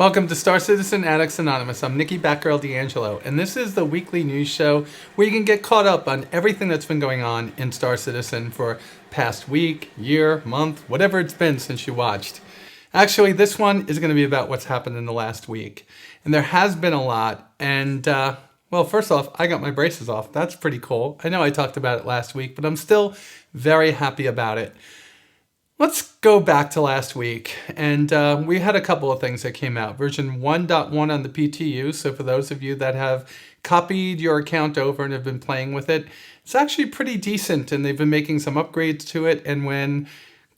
Welcome to Star Citizen Addicts Anonymous. I'm Nikki Batgirl D'Angelo, and this is the weekly news show where you can get caught up on everything that's been going on in Star Citizen for past week, year, month, whatever it's been since you watched. Actually, this one is going to be about what's happened in the last week. And there has been a lot, and well, first off, I got my braces off. That's pretty cool. I know I talked about it last week, but I'm still very happy about it. Let's go back to last week, and we had a couple of things that came out. Version 1.1 on the PTU, so for those of you that have copied your account over and have been playing with it, it's actually pretty decent, and they've been making some upgrades to it, and when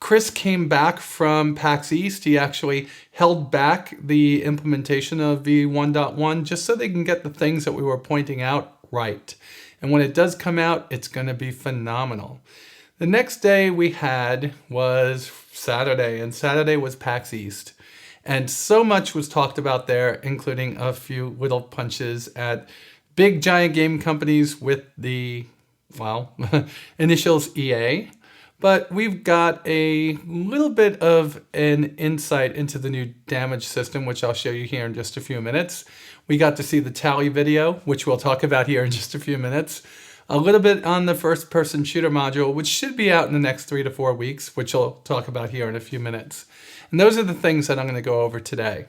Chris came back from PAX East, he actually held back the implementation of V1.1 just so they can get the things that we were pointing out right. And when it does come out, it's going to be phenomenal. The next day we had was Saturday, and Saturday was PAX East. And so much was talked about there, including a few little punches at big giant game companies with the, well, initials EA. But we've got a little bit of an insight into the new damage system, which I'll show you here in just a few minutes. We got to see the tally video, which we'll talk about here in just a few minutes. A little bit on the first-person shooter module, which should be out in the next 3 to 4 weeks, which I'll talk about here in a few minutes. And those are the things that I'm going to go over today.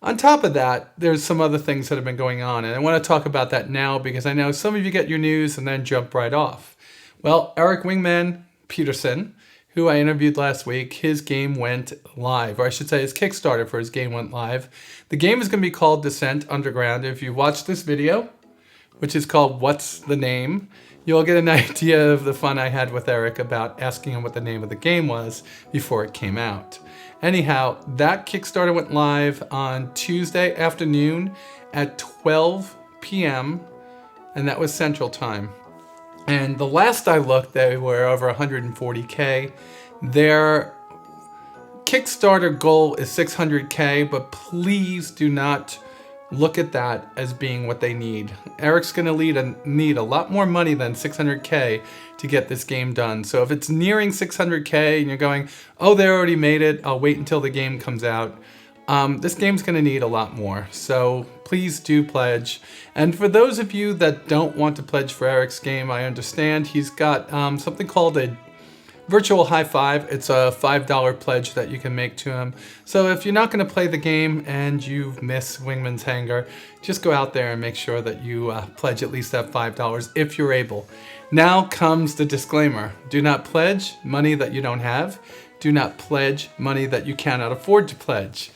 On top of that, there's some other things that have been going on, and I want to talk about that now because I know some of you get your news and then jump right off. Well, Eric Wingman Peterson, who I interviewed last week, his game went live, or I should say his Kickstarter for his game went live. The game is going to be called Descent Underground. If you watch this video, which is called What's the Name, you'll get an idea of the fun I had with Eric about asking him what the name of the game was before it came out. Anyhow, that Kickstarter went live on Tuesday afternoon at 12 p.m., and that was Central Time. And the last I looked, they were over 140K. Their Kickstarter goal is 600K, but please do not look at that as being what they need. Eric's going to need a lot more money than 600K to get this game done. So if it's nearing 600K and you're going, oh, they already made it, I'll wait until the game comes out. This game's going to need a lot more. So please do pledge. And for those of you that don't want to pledge for Eric's game, I understand. He's got something called a virtual high five. It's a $5 pledge that you can make to him. So if you're not going to play the game and you miss Wingman's Hangar, just go out there and make sure that you pledge at least that $5 if you're able. Now comes the disclaimer. Do not pledge money that you don't have. Do not pledge money that you cannot afford to pledge.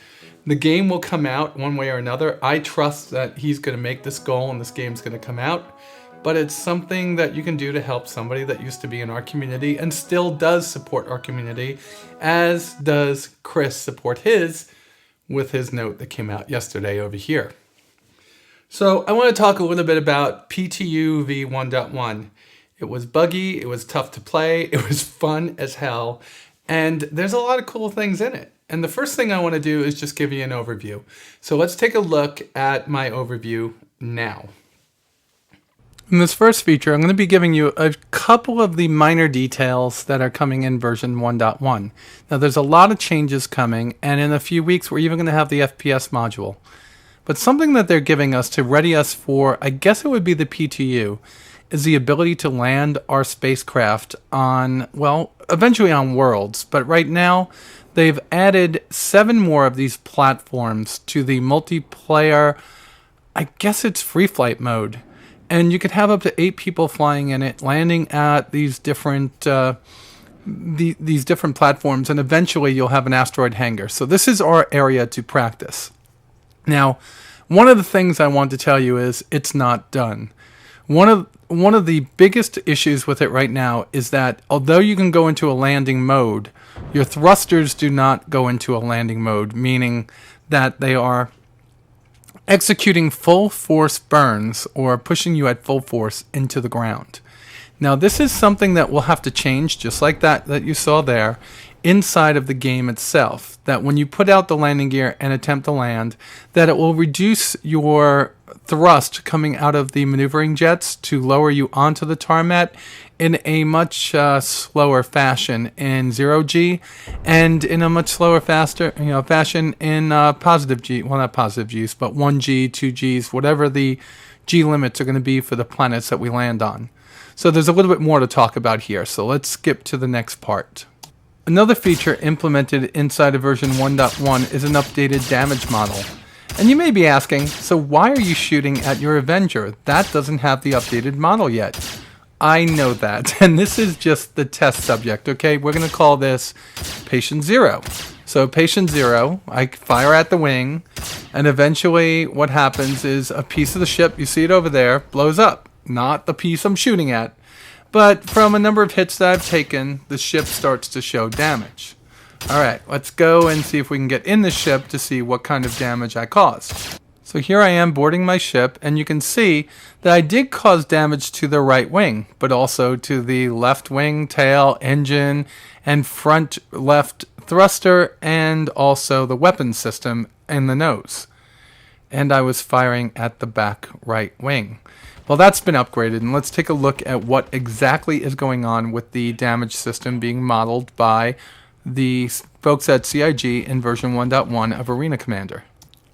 The game will come out one way or another. I trust that he's going to make this goal and this game's going to come out. But it's something that you can do to help somebody that used to be in our community and still does support our community, as does Chris support his with his note that came out yesterday over here. So I want to talk a little bit about PTU v1.1. It was buggy, it was tough to play, it was fun as hell, and there's a lot of cool things in it. And the first thing I want to do is just give you an overview. So let's take a look at my overview now. In this first feature, I'm going to be giving you a couple of the minor details that are coming in version 1.1. Now, there's a lot of changes coming, and in a few weeks, we're even going to have the FPS module. But something that they're giving us to ready us for, I guess it would be the PTU, is the ability to land our spacecraft on, well, eventually on worlds. But right now, they've added 7 more of these platforms to the multiplayer, I guess it's free flight mode. And you could have up to 8 people flying in it, landing at these different different platforms, and eventually you'll have an asteroid hangar. So this is our area to practice. Now, one of the things I want to tell you is it's not done. One of the biggest issues with it right now is that although you can go into a landing mode, your thrusters do not go into a landing mode, meaning that they are executing full force burns or pushing you at full force into the ground. Now this is something that will have to change, just like that you saw there, inside of the game itself. That when you put out the landing gear and attempt to land, that it will reduce your thrust coming out of the maneuvering jets to lower you onto the tarmac in a much slower fashion in 0G, and in a much slower fashion in positive G, well, not positive Gs, but 1G, 2Gs, whatever the G limits are going to be for the planets that we land on. So there's a little bit more to talk about here, so let's skip to the next part. Another feature implemented inside of version 1.1 is an updated damage model. And you may be asking, so why are you shooting at your Avenger? That doesn't have the updated model yet. I know that, and this is just the test subject, okay? We're going to call this Patient 0. So Patient 0, I fire at the wing, and eventually what happens is a piece of the ship, you see it over there, blows up. Not the piece I'm shooting at, but from a number of hits that I've taken, the ship starts to show damage. Alright, let's go and see if we can get in the ship to see what kind of damage I caused. So here I am boarding my ship, and you can see that I did cause damage to the right wing, but also to the left wing, tail, engine, and front left thruster, and also the weapons system in the nose. And I was firing at the back right wing. Well, that's been upgraded, and let's take a look at what exactly is going on with the damage system being modeled by the folks at CIG in version 1.1 of Arena Commander.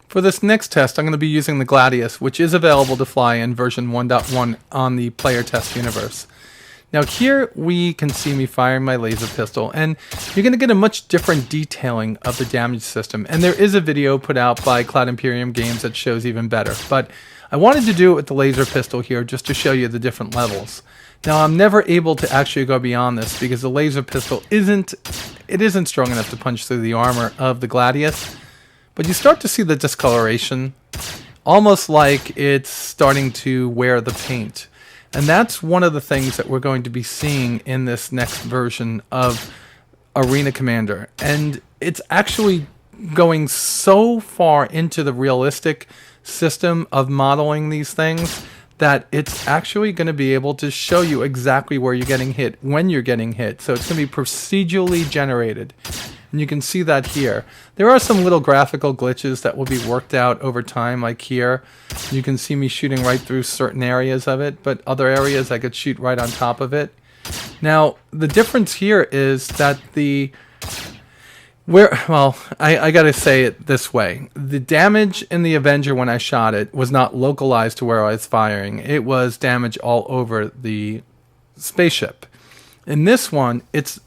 For this next test, I'm going to be using the Gladius, which is available to fly in version 1.1 on the player test universe. Now here we can see me firing my laser pistol, and you're going to get a much different detailing of the damage system. And there is a video put out by Cloud Imperium Games that shows even better. But I wanted to do it with the laser pistol here just to show you the different levels. Now I'm never able to actually go beyond this because the laser pistol isn't strong enough to punch through the armor of the Gladius. But you start to see the discoloration, almost like it's starting to wear the paint. And that's one of the things that we're going to be seeing in this next version of Arena Commander. And it's actually going so far into the realistic system of modeling these things that it's actually going to be able to show you exactly where you're getting hit, when you're getting hit. So it's going to be procedurally generated. And you can see that here. There are some little graphical glitches that will be worked out over time, like here. You can see me shooting right through certain areas of it, but other areas I could shoot right on top of it. Now, the difference here is that I gotta say it this way. The damage in the Avenger when I shot it was not localized to where I was firing. It was damage all over the spaceship. In this one, it's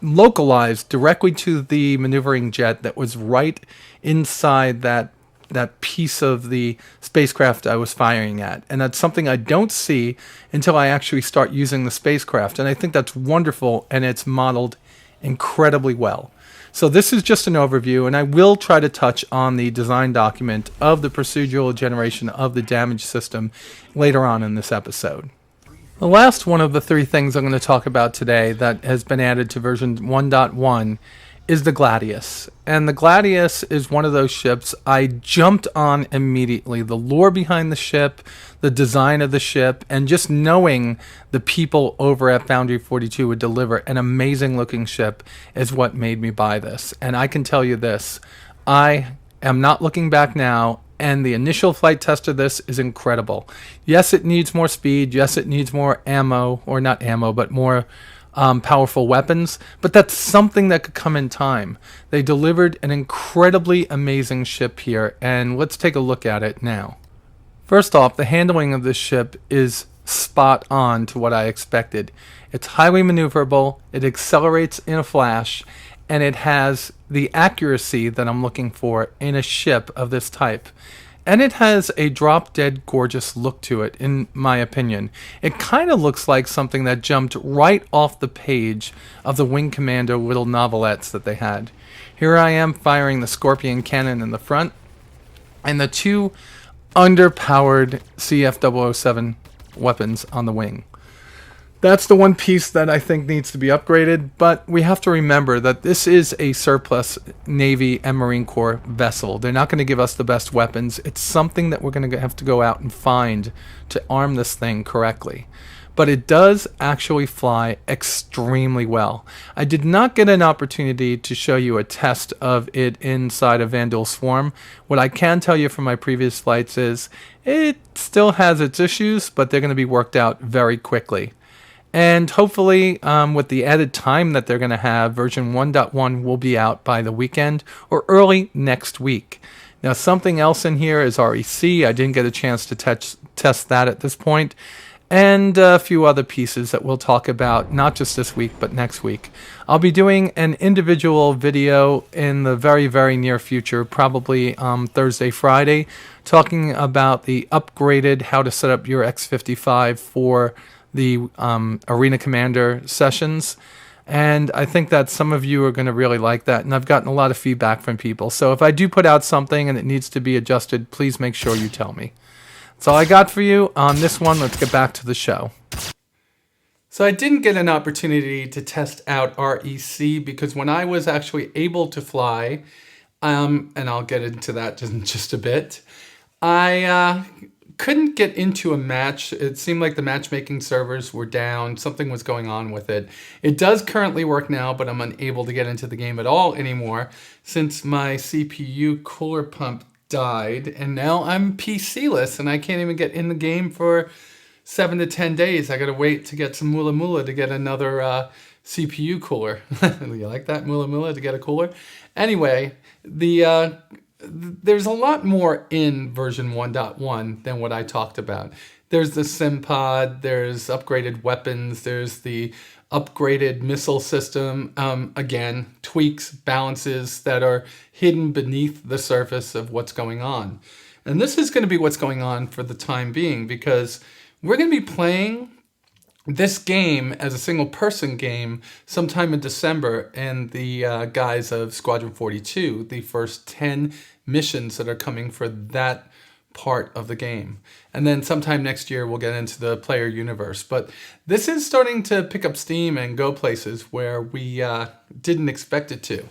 localized directly to the maneuvering jet that was right inside that piece of the spacecraft I was firing at. And that's something I don't see until I actually start using the spacecraft. And I think that's wonderful, and it's modeled incredibly well. So this is just an overview, and I will try to touch on the design document of the procedural generation of the damage system later on in this episode. The last one of the three things I'm going to talk about today that has been added to version 1.1 is the Gladius. And the Gladius is one of those ships I jumped on immediately. The lore behind the ship, the design of the ship, and just knowing the people over at Foundry 42 would deliver an amazing looking ship is what made me buy this. And I can tell you this, I am not looking back now. And the initial flight test of this is incredible. Yes, it needs more speed. Yes, it needs more ammo, or not ammo, but more powerful weapons. But that's something that could come in time. They delivered an incredibly amazing ship here, and let's take a look at it now. First off, the handling of this ship is spot on to what I expected. It's highly maneuverable, it accelerates in a flash, and it has the accuracy that I'm looking for in a ship of this type. And it has a drop-dead gorgeous look to it, in my opinion. It kind of looks like something that jumped right off the page of the Wing Commander little novelettes that they had. Here I am firing the Scorpion cannon in the front, and the two underpowered CF-007 weapons on the wing. That's the one piece that I think needs to be upgraded, but we have to remember that this is a surplus Navy and Marine Corps vessel. They're not going to give us the best weapons. It's something that we're going to have to go out and find to arm this thing correctly. but it does actually fly extremely well. I did not get an opportunity to show you a test of it inside of Vandal Swarm. What I can tell you from my previous flights is it still has its issues, but they're going to be worked out very quickly. And hopefully, with the added time that they're going to have, version 1.1 will be out by the weekend or early next week. Now, something else in here is REC. I didn't get a chance to test that at this point. And a few other pieces that we'll talk about, not just this week, but next week. I'll be doing an individual video in the very, very near future, probably Thursday, Friday, talking about the upgraded how to set up your X55 for the Arena Commander sessions. And I think that some of you are going to really like that. And I've gotten a lot of feedback from people. So if I do put out something and it needs to be adjusted, please make sure you tell me. That's all I got for you on this one. Let's get back to the show. So I didn't get an opportunity to test out REC because when I was actually able to fly, and I'll get into that in just a bit, I couldn't get into a match. It seemed like the matchmaking servers were down. Something was going on with it. It does currently work now, but I'm unable to get into the game at all anymore since my CPU cooler pump died, and now I'm PC-less, and I can't even get in the game for 7 to 10 days. I gotta wait to get some Mula Mula to get another CPU cooler. You like that, Mula Mula, to get a cooler? Anyway, there's a lot more in version 1.1 than what I talked about. There's the sim pod, there's upgraded weapons, there's the upgraded missile system, again, tweaks, balances that are hidden beneath the surface of what's going on. And this is going to be what's going on for the time being, because we're going to be playing this game as a single-person game sometime in December in the guise of Squadron 42, the first 10 missions that are coming for that part of the game. And then sometime next year we'll get into the player universe. But this is starting to pick up steam and go places where we didn't expect it to.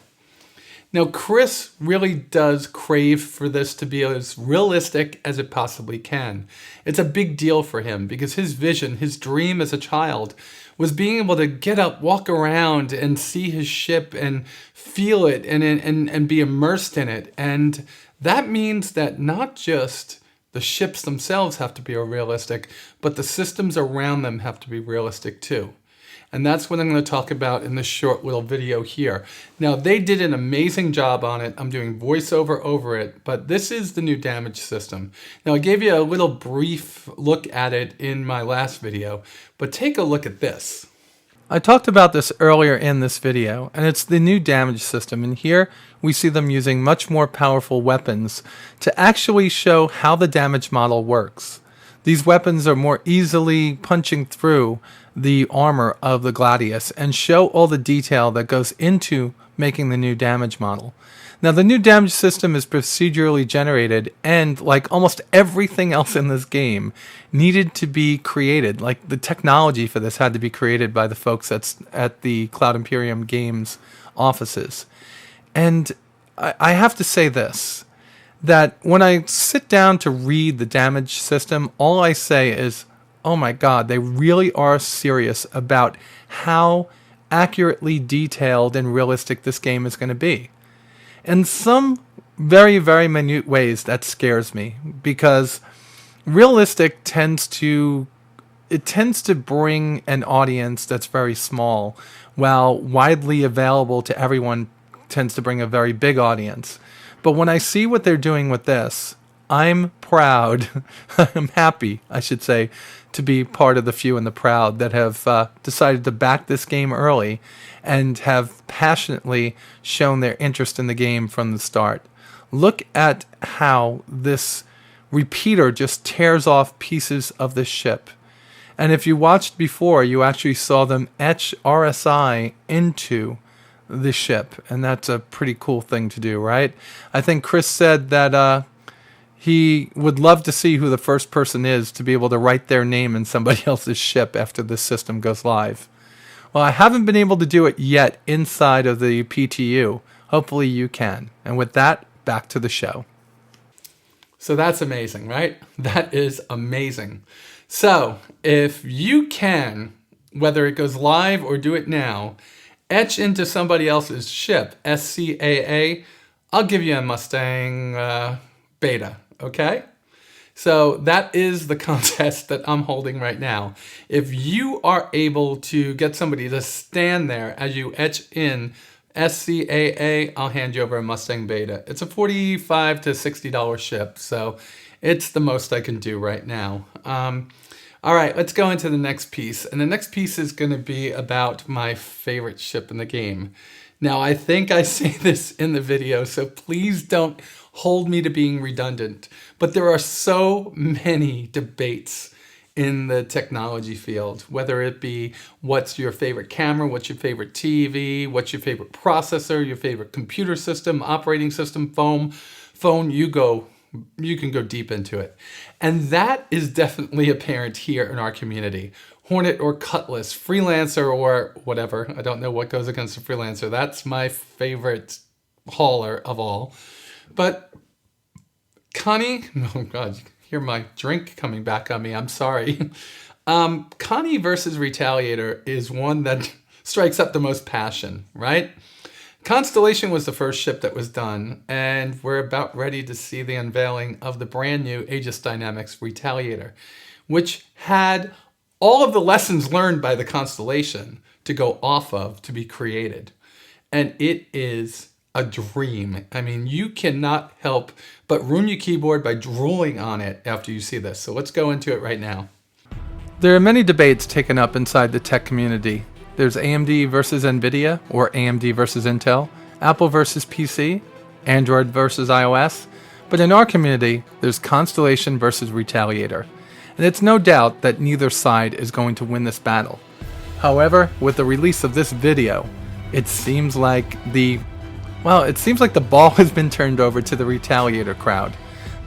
Now, Chris really does crave for this to be as realistic as it possibly can. It's a big deal for him because his vision, his dream as a child, was being able to get up, walk around, and see his ship and feel it and be immersed in it. And that means that not just the ships themselves have to be realistic, but the systems around them have to be realistic too. And that's what I'm going to talk about in this short little video here. Now, they did an amazing job on it. I'm doing voiceover over it, but this is the new damage system. Now, I gave you a little brief look at it in my last video, but take a look at this. I talked about this earlier in this video, and it's the new damage system. And here we see them using much more powerful weapons to actually show how the damage model works. These weapons are more easily punching through the armor of the Gladius and show all the detail that goes into making the new damage model. Now, the new damage system is procedurally generated, and like almost everything else in this game, needed to be created. Like the technology for this had to be created by the folks at the Cloud Imperium Games offices. And I have to say this, that when I sit down to read the damage system, all I say is, oh my God, they really are serious about how accurately detailed and realistic this game is going to be. In some very, very minute ways, that scares me, because realistic tends to bring an audience that's very small, while widely available to everyone tends to bring a very big audience. But when I see what they're doing with this, I'm proud, I'm happy, I should say, to be part of the few and the proud that have decided to back this game early and have passionately shown their interest in the game from the start. Look at how this repeater just tears off pieces of the ship. And if you watched before, you actually saw them etch RSI into the ship, and that's a pretty cool thing to do, right? I think Chris said that he would love to see who the first person is to be able to write their name in somebody else's ship after this system goes live. Well, I haven't been able to do it yet inside of the PTU. Hopefully you can. And with that, back to the show. So that's amazing, right? That is amazing. So if you can, whether it goes live or do it now, etch into somebody else's ship, SCAA, I'll give you a Mustang Beta, okay? So that is the contest that I'm holding right now. If you are able to get somebody to stand there as you etch in SCAA, I'll hand you over a Mustang Beta. It's a $45 to $60 ship, so it's the most I can do right now. All right, let's go into the next piece. And the next piece is going to be about my favorite ship in the game. Now, I think I say this in the video, so please don't hold me to being redundant. But there are so many debates in the technology field, whether it be what's your favorite camera, what's your favorite TV, what's your favorite processor, your favorite computer system, operating system, phone, you can go deep into it. And that is definitely apparent here in our community. Hornet or Cutlass, freelancer or whatever. I don't know what goes against a freelancer. That's my favorite hauler of all. But Connie, oh God, you can hear my drink coming back on me. I'm sorry. Connie versus Retaliator is one that strikes up the most passion, right? Constellation was the first ship that was done, and we're about ready to see the unveiling of the brand new Aegis Dynamics Retaliator, which had all of the lessons learned by the Constellation to go off of to be created. And it is a dream. I mean, you cannot help but ruin your keyboard by drooling on it after you see this. So let's go into it right now. There are many debates taken up inside the tech community. There's AMD versus NVIDIA, or AMD versus Intel, Apple versus PC, Android versus iOS, but in our community, there's Constellation versus Retaliator. And it's no doubt that neither side is going to win this battle. However, with the release of this video, it seems like the ball has been turned over to the Retaliator crowd.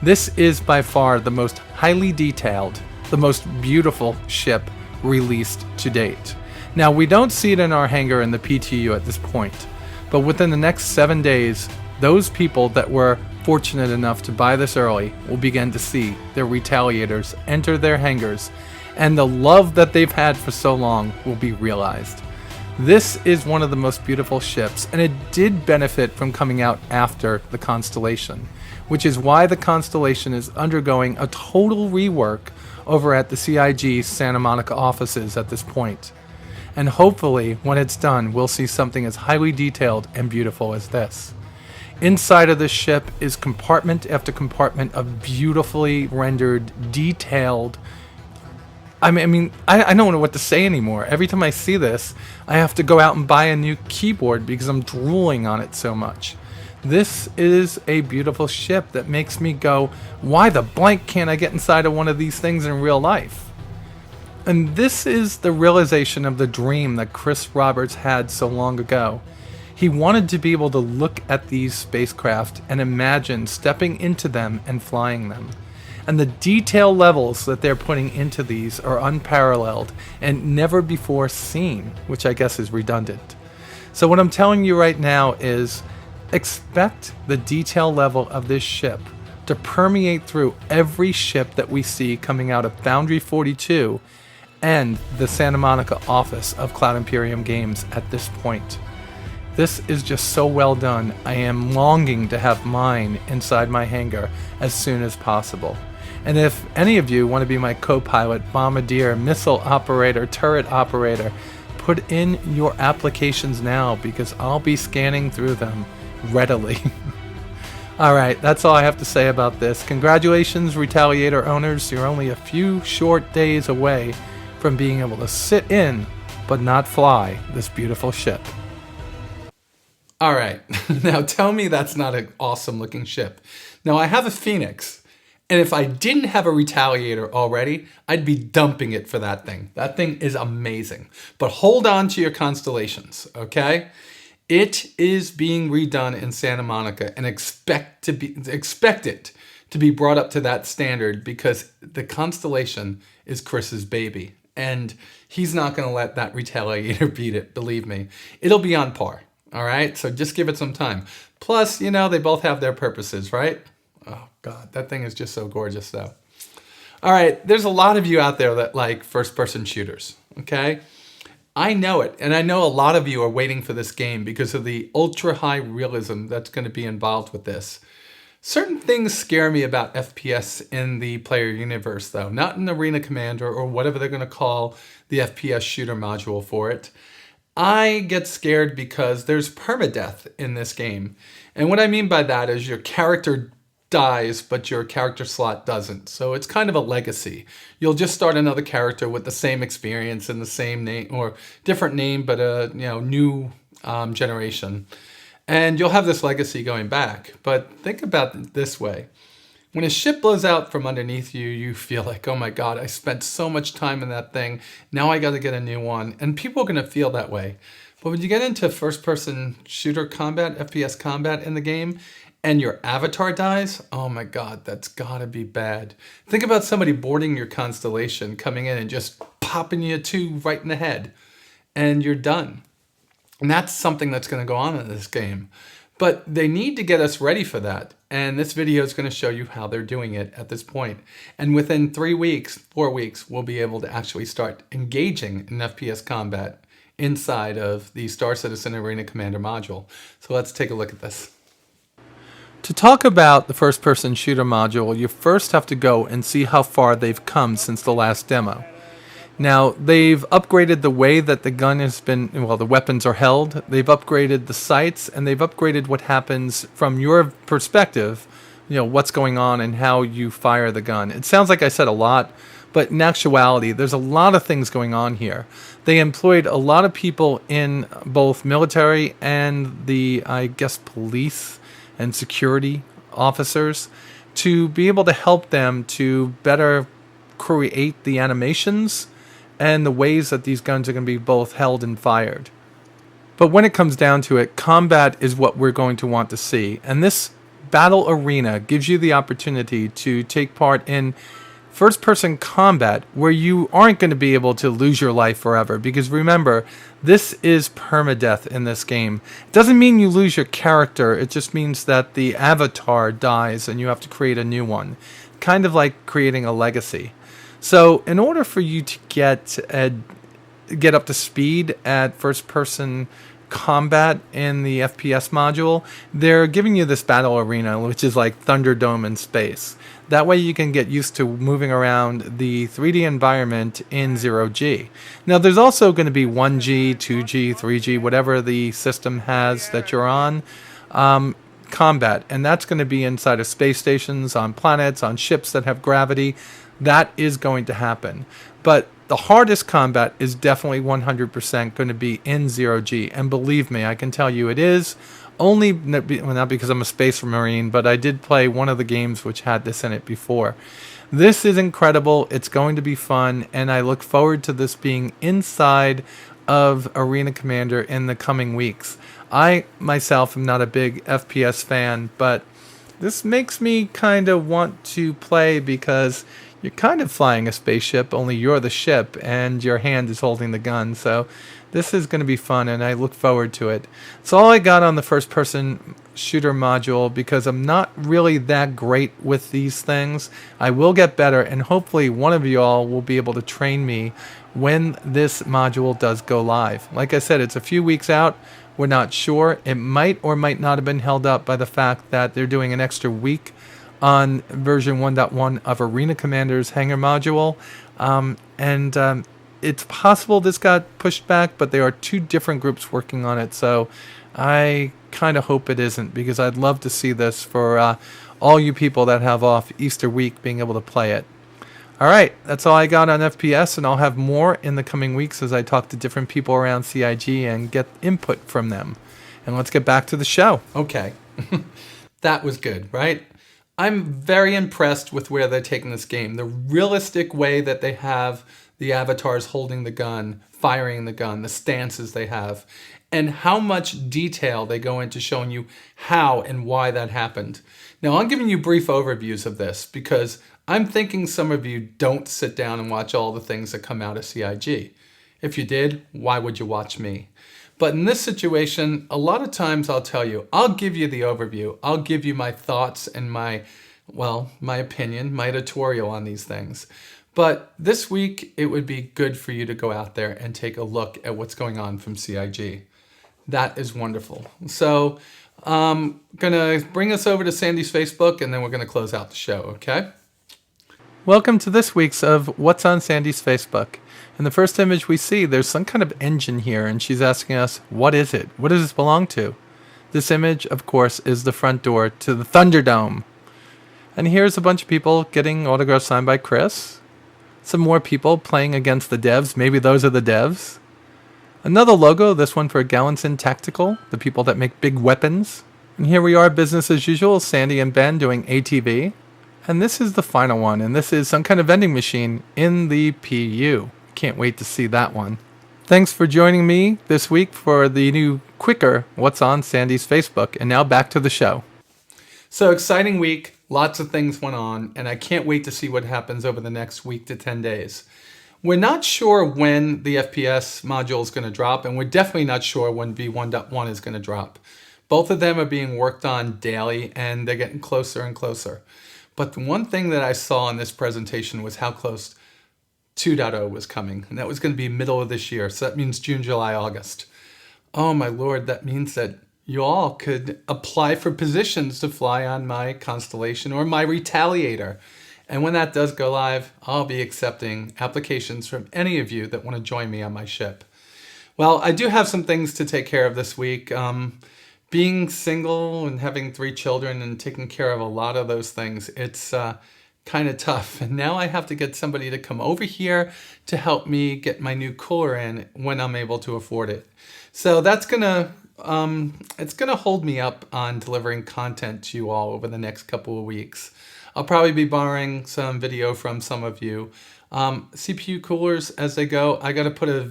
This is by far the most highly detailed, the most beautiful ship released to date. Now, we don't see it in our hangar in the PTU at this point, but within the next 7 days, those people that were fortunate enough to buy this early will begin to see their Retaliators enter their hangars, and the love that they've had for so long will be realized. This is one of the most beautiful ships, and it did benefit from coming out after the Constellation, which is why the Constellation is undergoing a total rework over at the CIG Santa Monica offices at this point. And hopefully, when it's done, we'll see something as highly detailed and beautiful as this. Inside of this ship is compartment after compartment of beautifully rendered, detailed. I don't know what to say anymore. Every time I see this, I have to go out and buy a new keyboard because I'm drooling on it so much. This is a beautiful ship that makes me go, why the blank can't I get inside of one of these things in real life? And this is the realization of the dream that Chris Roberts had so long ago. He wanted to be able to look at these spacecraft and imagine stepping into them and flying them. And the detail levels that they're putting into these are unparalleled and never before seen, which I guess is redundant. So what I'm telling you right now is expect the detail level of this ship to permeate through every ship that we see coming out of Foundry 42 and the Santa Monica office of Cloud Imperium Games at this point. This is just so well done. I am longing to have mine inside my hangar as soon as possible. And if any of you want to be my co-pilot, bombardier, missile operator, turret operator, put in your applications now because I'll be scanning through them readily. Alright, that's all I have to say about this. Congratulations, Retaliator owners. You're only a few short days away from being able to sit in, but not fly, this beautiful ship. Alright, now tell me that's not an awesome looking ship. Now I have a Phoenix, and if I didn't have a Retaliator already, I'd be dumping it for that thing. That thing is amazing. But hold on to your Constellations, okay? It is being redone in Santa Monica, and expect it to be brought up to that standard because the Constellation is Chris's baby. And he's not going to let that Retaliator beat it, believe me. It'll be on par, all right? So just give it some time. Plus, they both have their purposes, right? Oh, God, that thing is just so gorgeous, though. All right, there's a lot of you out there that like first-person shooters, okay? I know it, and I know a lot of you are waiting for this game because of the ultra-high realism that's going to be involved with this. Certain things scare me about FPS in the player universe, though. Not in Arena Commander or whatever they're going to call the FPS shooter module for it. I get scared because there's permadeath in this game. And what I mean by that is your character dies, but your character slot doesn't. So it's kind of a legacy. You'll just start another character with the same experience and the same name, or different name, but a new generation. And you'll have this legacy going back. But think about it this way. When a ship blows out from underneath you, you feel like, oh my God, I spent so much time in that thing. Now I got to get a new one. And people are going to feel that way. But when you get into first-person shooter combat, FPS combat in the game, and your avatar dies, oh my God, that's gotta be bad. Think about somebody boarding your constellation, coming in and just popping you two right in the head, and you're done. And that's something that's gonna go on in this game. But they need to get us ready for that. And this video is gonna show you how they're doing it at this point. And within 4 weeks, we'll be able to actually start engaging in FPS combat inside of the Star Citizen Arena Commander module. So let's take a look at this. To talk about the first-person shooter module, you first have to go and see how far they've come since the last demo. Now, they've upgraded the way that the gun has been, well, the weapons are held, they've upgraded the sights, and they've upgraded what happens from your perspective, what's going on and how you fire the gun. It sounds like I said a lot, but in actuality, there's a lot of things going on here. They employed a lot of people in both military and the, I guess, police and security officers to be able to help them to better create the animations and the ways that these guns are going to be both held and fired. But when it comes down to it, combat is what we're going to want to see. And this battle arena gives you the opportunity to take part in first-person combat where you aren't going to be able to lose your life forever. Because remember, this is permadeath in this game. It doesn't mean you lose your character. It just means that the avatar dies and you have to create a new one. Kind of like creating a legacy. So in order for you to get up to speed at first-person combat in the FPS module, they're giving you this battle arena, which is like Thunderdome in space. That way you can get used to moving around the 3D environment in 0G. Now there's also going to be 1G, 2G, 3G, whatever the system has that you're on, combat. And that's going to be inside of space stations, on planets, on ships that have gravity. That is going to happen. But the hardest combat is definitely 100% going to be in 0G. And believe me, I can tell you it is. Only, not because I'm a space marine, but I did play one of the games which had this in it before. This is incredible. It's going to be fun, and I look forward to this being inside of Arena Commander in the coming weeks. I, myself, am not a big FPS fan, but this makes me kind of want to play because you're kind of flying a spaceship, only you're the ship, and your hand is holding the gun, so this is going to be fun, and I look forward to it. It's all I got on the first-person shooter module because I'm not really that great with these things. I will get better, and hopefully one of you all will be able to train me when this module does go live. Like I said, it's a few weeks out. We're not sure. It might or might not have been held up by the fact that they're doing an extra week on version 1.1 of Arena Commander's Hangar module. It's possible this got pushed back, but there are two different groups working on it, so I kind of hope it isn't, because I'd love to see this for all you people that have off Easter week being able to play it. Alright, that's all I got on FPS, and I'll have more in the coming weeks as I talk to different people around CIG and get input from them. And let's get back to the show. Okay, that was good, right? I'm very impressed with where they're taking this game. The realistic way that they have the avatars holding the gun, firing the gun, the stances they have, and how much detail they go into showing you how and why that happened. Now, I'm giving you brief overviews of this because I'm thinking some of you don't sit down and watch all the things that come out of CIG. If you did, why would you watch me? But in this situation, a lot of times I'll tell you, I'll give you the overview. I'll give you my thoughts and my well, my opinion, my editorial on these things. But this week, it would be good for you to go out there and take a look at what's going on from CIG. That is wonderful. So I'm going to bring us over to Sandy's Facebook, and then we're going to close out the show, okay? Welcome to this week's of What's on Sandy's Facebook. In the first image we see, there's some kind of engine here, and she's asking us, what is it? What does this belong to? This image, of course, is the front door to the Thunderdome. And here's a bunch of people getting autographs signed by Chris. Some more people playing against the devs. Maybe those are the devs. Another logo, this one for Gallinson Tactical, the people that make big weapons. And here we are, business as usual, Sandy and Ben doing ATV. And this is the final one, and this is some kind of vending machine in the PU. Can't wait to see that one. Thanks for joining me this week for the new, quicker What's on Sandy's Facebook. And now back to the show. So exciting week. Lots of things went on, and I can't wait to see what happens over the next week to 10 days. We're not sure when the FPS module is going to drop, and we're definitely not sure when V1.1 is going to drop. Both of them are being worked on daily, and they're getting closer and closer. But the one thing that I saw in this presentation was how close 2.0 was coming, and that was going to be middle of this year, so that means June, July, August. Oh my Lord, that means that you all could apply for positions to fly on my Constellation or my Retaliator. And when that does go live, I'll be accepting applications from any of you that want to join me on my ship. Well, I do have some things to take care of this week. Being single and having 3 children and taking care of a lot of those things, it's kind of tough. And now I have to get somebody to come over here to help me get my new cooler in when I'm able to afford it. So that's gonna it's gonna hold me up on delivering content to you all over the next couple of weeks. I'll probably be borrowing some video from some of you. CPU coolers as they go. I got to put a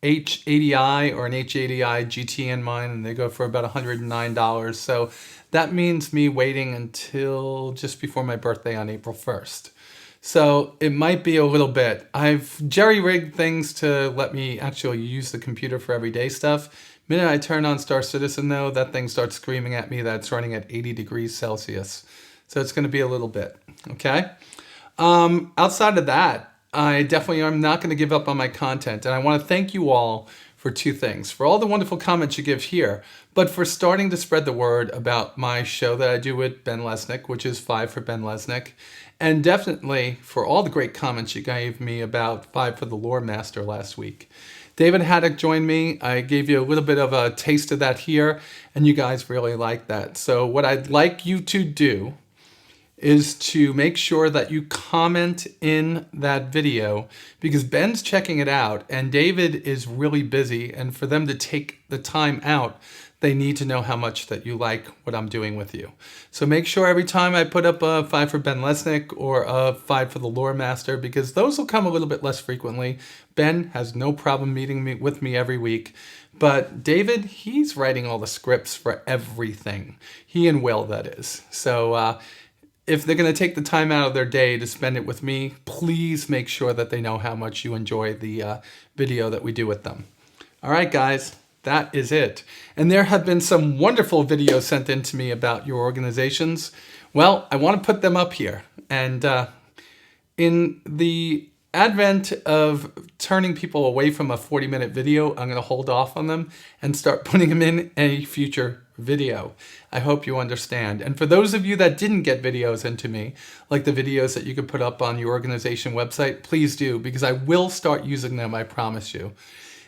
H80i or an H80i GT in mine, and they go for about $109. So that means me waiting until just before my birthday on April 1st. So it might be a little bit. I've jerry-rigged things to let me actually use the computer for everyday stuff. The minute I turn on Star Citizen, though, that thing starts screaming at me that it's running at 80 degrees Celsius. So it's going to be a little bit, okay? Outside of that, I definitely am not going to give up on my content. And I want to thank you all for 2 things. For all the wonderful comments you give here, but for starting to spread the word about my show that I do with Ben Lesnick, which is 5 for Ben Lesnick. And definitely for all the great comments you gave me about 5 for the Lore Master last week. David Haddock joined me. I gave you a little bit of a taste of that here, and you guys really liked that. So what I'd like you to do is to make sure that you comment in that video, because Ben's checking it out and David is really busy, and for them to take the time out, they need to know how much that you like what I'm doing with you. So make sure every time I put up a 5 for Ben Lesnick or a 5 for the Lore Master, because those will come a little bit less frequently. Ben has no problem meeting with me every week. But David, he's writing all the scripts for everything. He and Will, that is. So if they're going to take the time out of their day to spend it with me, please make sure that they know how much you enjoy the video that we do with them. All right, guys. That is it. And there have been some wonderful videos sent in to me about your organizations. Well, I want to put them up here. And in the advent of turning people away from a 40-minute video, I'm going to hold off on them and start putting them in a future video. I hope you understand. And for those of you that didn't get videos into me, like the videos that you could put up on your organization website, please do, because I will start using them, I promise you.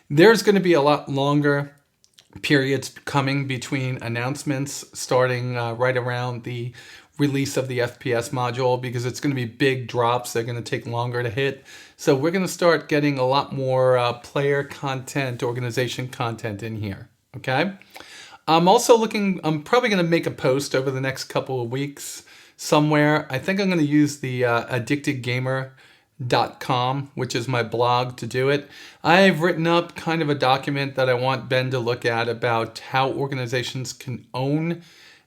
There's going to be a lot longer periods coming between announcements starting right around the release of the FPS module, because it's going to be big drops. They're going to take longer to hit. So we're going to start getting a lot more player content, organization content in here. Okay. I'm probably going to make a post over the next couple of weeks somewhere. I think I'm going to use the addictedgamer.com, which is my blog, to do it. I've written up kind of a document that I want Ben to look at about how organizations can own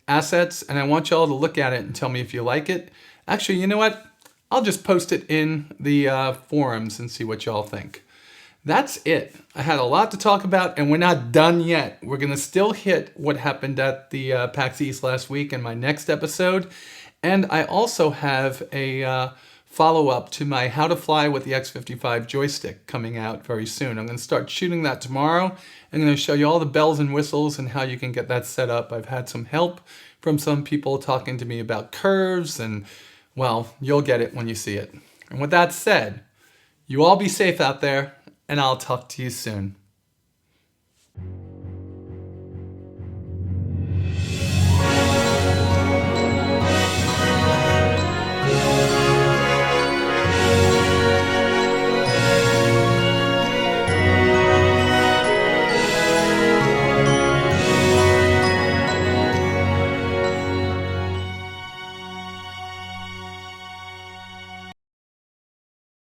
assets, and I want y'all to look at it and tell me if you like it. Actually, you know what? I'll just post it in the forums and see what y'all think. That's it. I had a lot to talk about, and we're not done yet. We're going to still hit what happened at the PAX East last week in my next episode. And I also have a follow-up to my How to Fly with the X55 joystick coming out very soon. I'm going to start shooting that tomorrow. I'm going to show you all the bells and whistles and how you can get that set up. I've had some help from some people talking to me about curves, and well, you'll get it when you see it. And with that said, you all be safe out there, and I'll talk to you soon.